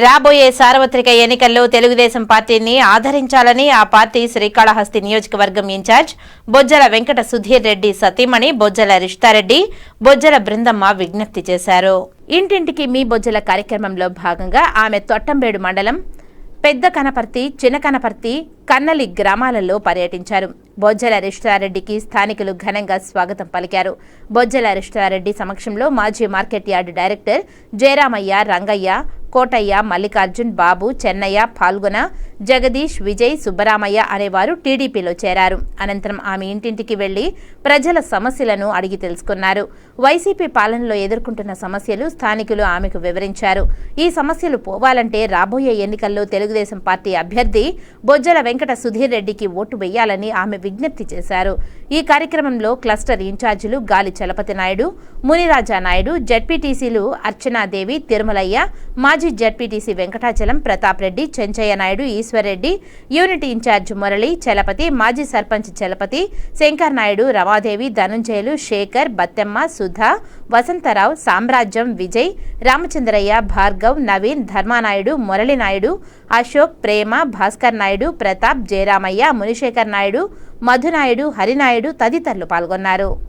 రాబోయే సార్వత్రిక ఎన్నికల్లో తెలుగుదేశం పార్టీని ఆదరించాలని ఆ పార్టీ శ్రీకాళహస్తి నియోజకవర్గం ఇన్ఛార్జ్ బొజ్జల వెంకట సుధీర్ రెడ్డి సతీమణి బొజ్జల రిష్తారెడ్డి బొజ్జల బృందమ్మ విజ్ఞప్తి చేశారు. ఇంటింటికి మీ బొజ్జల కార్యక్రమంలో భాగంగా ఆమె తొట్టంబేడు మండలం పెద్ద కనపర్తి, చిన్న కనపర్తి, కన్నలి గ్రామాలలో పర్యటించారు. బొజ్జల రిష్తారెడ్డికి స్థానికులు ఘనంగా స్వాగతం పలికారు. బొజ్జల రిష్తారెడ్డి సమక్షంలో మాజీ market yard director Jayaramaiah, Rangaiah, Kotaiah, Mallikarjun, Babu, Chennaiah, పాల్గొన, జగదీష్, విజయ్, సుబ్బరామయ్య అనేవారు టీడీపీలో చేరారు. అనంతరం ఆమె ఇంటింటికి వెళ్లి ప్రజల సమస్యలను అడిగి తెలుసుకున్నారు. వైసీపీ పాలనలో ఎదుర్కొంటున్న సమస్యలు స్థానికులు ఆమెకు వివరించారు. ఈ సమస్యలు పోవాలంటే రాబోయే ఎన్నికల్లో తెలుగుదేశం పార్టీ అభ్యర్థి బొజ్జల వెంకట సుధీర్ రెడ్డికి ఓటు వేయాలని ఆమె విజ్ఞప్తి చేశారు. ఈ కార్యక్రమంలో క్లస్టర్ ఇన్ఛార్జీలు గాలి చలపతి నాయుడు, మునిరాజా నాయుడు, జడ్పీటీసీలు అర్చనాదేవి, తిరుమలయ్య, మాజీ ZPTC Venkatachalam, Pratap Reddy, Chenchaiah Naidu, Eswarreddy, unit incharge Murali, Chalapathi, మాజీ సర్పంచ్ చలపతి, శంకర్ నాయుడు, రమాదేవి, ధనుంజయులు, శేఖర్, బత్తెమ్మ, సుధా, వసంతరావు, సామ్రాజ్యం, విజయ్, రామచంద్రయ్య, భార్గవ్, నవీన్, ధర్మానాయుడు, మురళి నాయుడు, అశోక్, ప్రేమ, భాస్కర్ నాయుడు, ప్రతాప్, జయరామయ్య, మునిశేఖర్ నాయుడు, మధునాయుడు, హరినాయుడు తదితరులు పాల్గొన్నారు.